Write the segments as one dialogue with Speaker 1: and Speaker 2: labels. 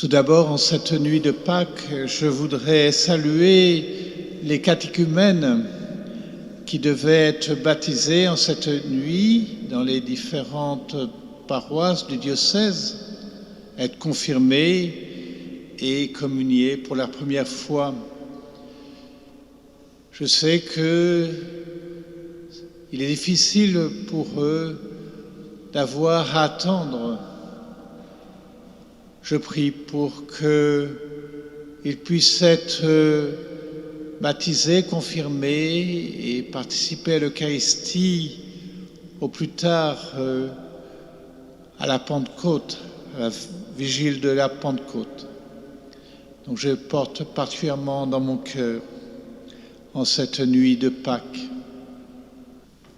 Speaker 1: Tout d'abord, en cette nuit de Pâques, je voudrais saluer les catéchumènes qui devaient être baptisés en cette nuit dans les différentes paroisses du diocèse, être confirmés et communiés pour la première fois. Je sais qu'il est difficile pour eux d'avoir à attendre. Je prie pour qu'ils puissent être baptisés, confirmés et participer à l'Eucharistie au plus tard à la Pentecôte, à la vigile de la Pentecôte. Donc je porte particulièrement dans mon cœur en cette nuit de Pâques.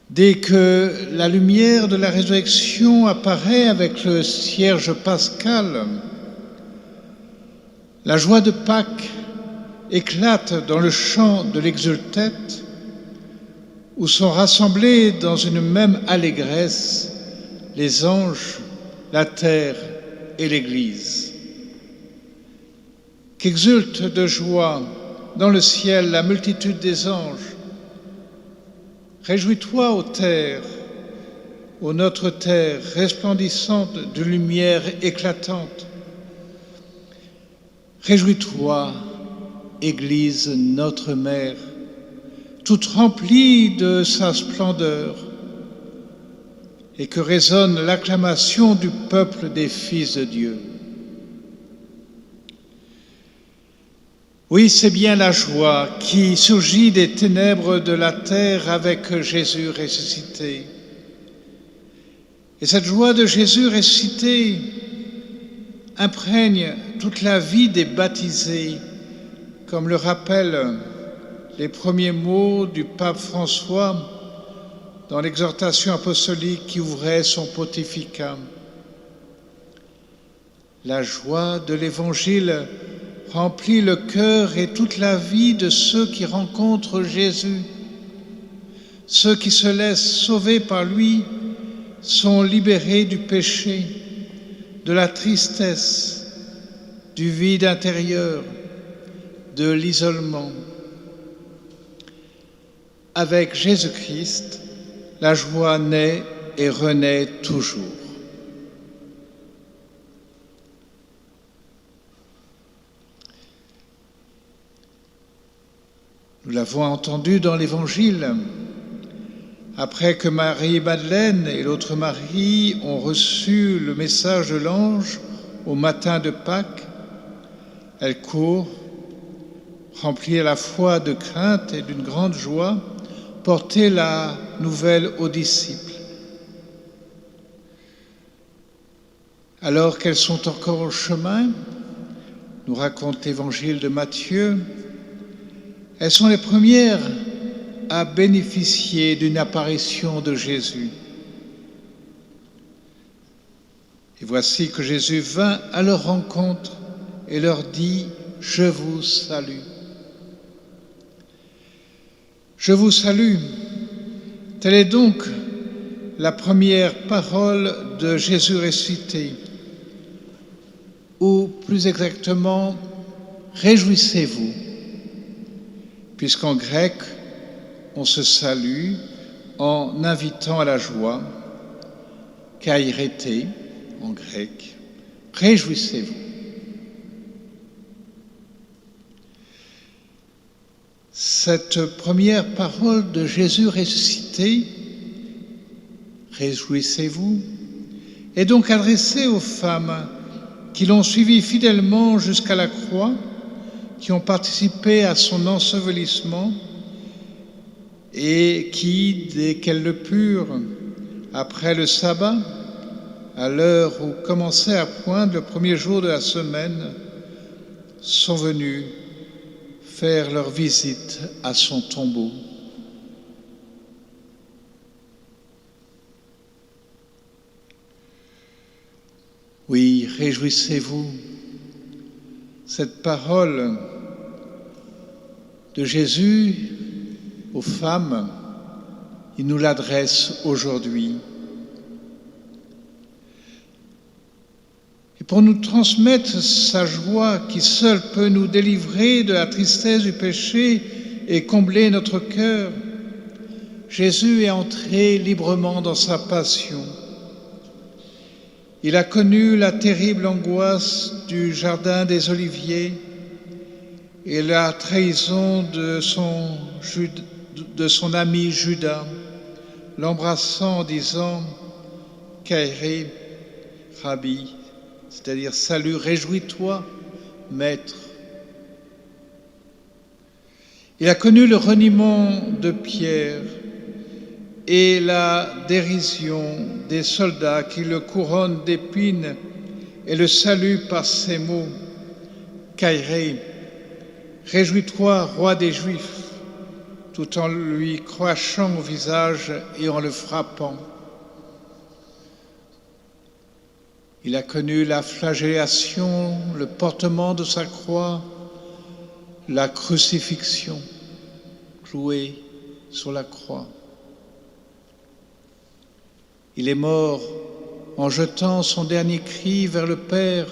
Speaker 1: Dès que la lumière de la résurrection apparaît avec le cierge pascal, la joie de Pâques éclate dans le chant de l'exultète, où sont rassemblés dans une même allégresse les anges, la terre et l'Église. Qu'exulte de joie dans le ciel la multitude des anges. Réjouis-toi, ô terre, ô notre terre resplendissante de lumière éclatante. Réjouis-toi, Église notre mère, toute remplie de sa splendeur, et que résonne l'acclamation du peuple des fils de Dieu. Oui, c'est bien la joie qui surgit des ténèbres de la terre avec Jésus ressuscité. Et cette joie de Jésus ressuscité imprègne toute la vie des baptisés, comme le rappellent les premiers mots du pape François dans l'exhortation apostolique qui ouvrait son pontificat. La joie de l'Évangile remplit le cœur et toute la vie de ceux qui rencontrent Jésus. Ceux qui se laissent sauver par lui sont libérés du péché, de la tristesse, du vide intérieur, de l'isolement. Avec Jésus-Christ, la joie naît et renaît toujours. Nous l'avons entendu dans l'Évangile. Après que Marie-Madeleine et l'autre Marie ont reçu le message de l'ange au matin de Pâques, elles courent, remplies à la fois de crainte et d'une grande joie, porter la nouvelle aux disciples. Alors qu'elles sont encore au chemin, nous raconte l'Évangile de Matthieu, elles sont les premières à bénéficier d'une apparition de Jésus. Et voici que Jésus vint à leur rencontre et leur dit « Je vous salue ». Je vous salue. Telle est donc la première parole de Jésus ressuscité, ou plus exactement, réjouissez-vous, puisqu'en grec, on se salue en invitant à la joie, kairete en grec, réjouissez-vous. Cette première parole de Jésus ressuscité, réjouissez-vous, est donc adressée aux femmes qui l'ont suivi fidèlement jusqu'à la croix, qui ont participé à son ensevelissement et qui, dès qu'elles le purent, après le sabbat, à l'heure où commençait à poindre le premier jour de la semaine, sont venues faire leur visite à son tombeau. Oui, réjouissez-vous. Cette parole de Jésus aux femmes, il nous l'adresse aujourd'hui. Et pour nous transmettre sa joie qui seule peut nous délivrer de la tristesse du péché et combler notre cœur, Jésus est entré librement dans sa passion. Il a connu la terrible angoisse du jardin des Oliviers et la trahison de son ami Judas, l'embrassant en disant « Kairé, Rabbi », c'est-à-dire « Salut, réjouis-toi, Maître ». Il a connu le reniement de Pierre et la dérision des soldats qui le couronnent d'épines et le saluent par ces mots « Kairé, réjouis-toi, roi des Juifs », tout en lui crachant au visage et en le frappant. Il a connu la flagellation, le portement de sa croix, la crucifixion, cloué sur la croix. Il est mort en jetant son dernier cri vers le Père.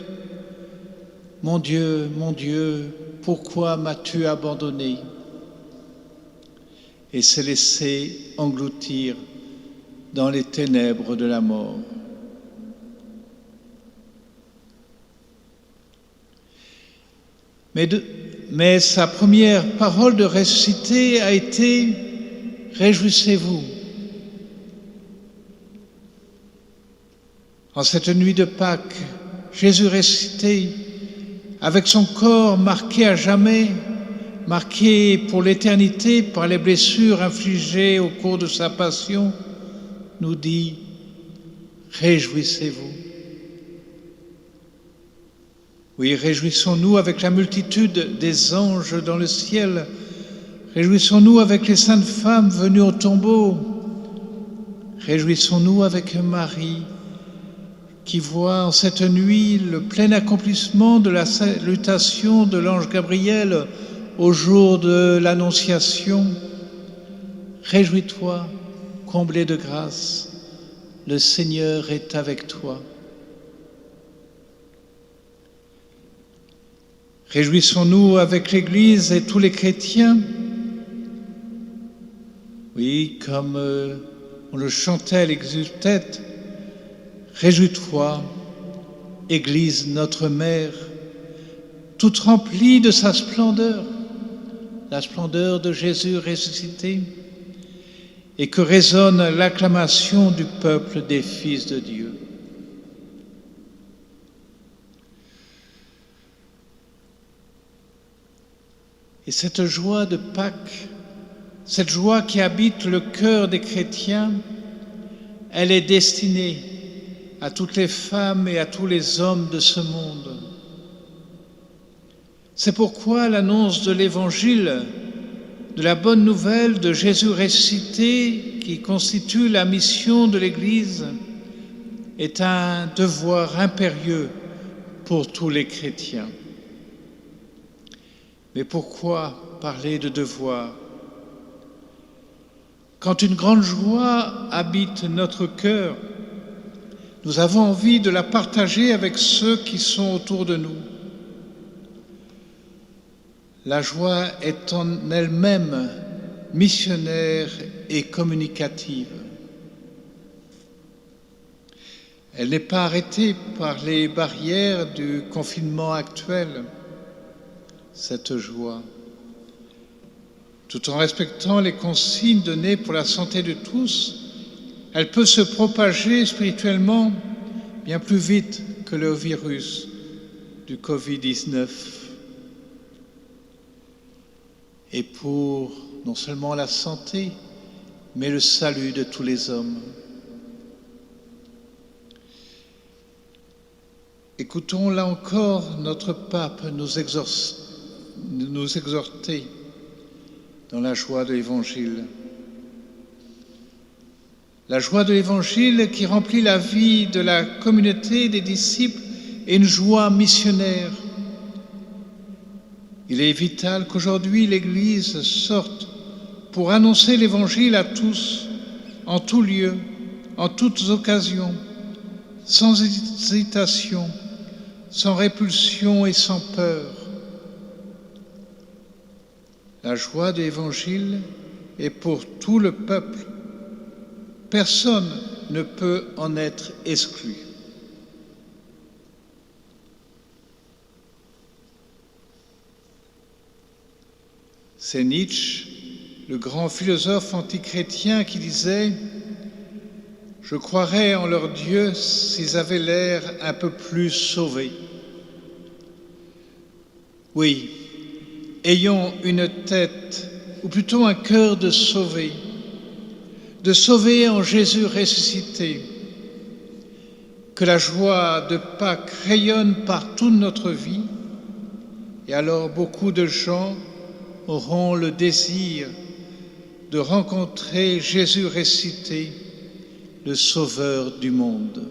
Speaker 1: « Mon Dieu, pourquoi m'as-tu abandonné ?» Et s'est laissé engloutir dans les ténèbres de la mort. Mais sa première parole de ressuscité a été « Réjouissez-vous ». En cette nuit de Pâques, Jésus ressuscité, avec son corps marqué à jamais, marqué pour l'éternité par les blessures infligées au cours de sa passion, nous dit « Réjouissez-vous ». Oui, réjouissons-nous avec la multitude des anges dans le ciel, réjouissons-nous avec les saintes femmes venues au tombeau, réjouissons-nous avec Marie, qui voit en cette nuit le plein accomplissement de la salutation de l'ange Gabriel au jour de l'Annonciation. Réjouis-toi, comblé de grâce, le Seigneur est avec toi. Réjouissons-nous avec l'Église et tous les chrétiens. Oui, comme on le chantait, l'exultait. Réjouis-toi, Église notre Mère, toute remplie de sa splendeur, la splendeur de Jésus ressuscité, et que résonne l'acclamation du peuple des fils de Dieu. Et cette joie de Pâques, cette joie qui habite le cœur des chrétiens, elle est destinée à toutes les femmes et à tous les hommes de ce monde. C'est pourquoi l'annonce de l'Évangile, de la bonne nouvelle de Jésus ressuscité, qui constitue la mission de l'Église, est un devoir impérieux pour tous les chrétiens. Mais pourquoi parler de devoir? Quand une grande joie habite notre cœur, nous avons envie de la partager avec ceux qui sont autour de nous. La joie est en elle-même missionnaire et communicative. Elle n'est pas arrêtée par les barrières du confinement actuel, cette joie. Tout en respectant les consignes données pour la santé de tous, elle peut se propager spirituellement bien plus vite que le virus du Covid-19. Et pour non seulement la santé, mais le salut de tous les hommes. Écoutons là encore notre pape nous exhorter dans la joie de l'Évangile. La joie de l'Évangile qui remplit la vie de la communauté des disciples est une joie missionnaire. Il est vital qu'aujourd'hui l'Église sorte pour annoncer l'Évangile à tous, en tout lieu, en toutes occasions, sans hésitation, sans répulsion et sans peur. La joie de l'Évangile est pour tout le peuple. Personne ne peut en être exclu. C'est Nietzsche, le grand philosophe antichrétien, qui disait « Je croirais en leur Dieu s'ils avaient l'air un peu plus sauvés. » Oui, ayons une tête, ou plutôt un cœur de sauver en Jésus ressuscité. Que la joie de Pâques rayonne par toute notre vie, et alors beaucoup de gens auront le désir de rencontrer Jésus ressuscité, le Sauveur du monde.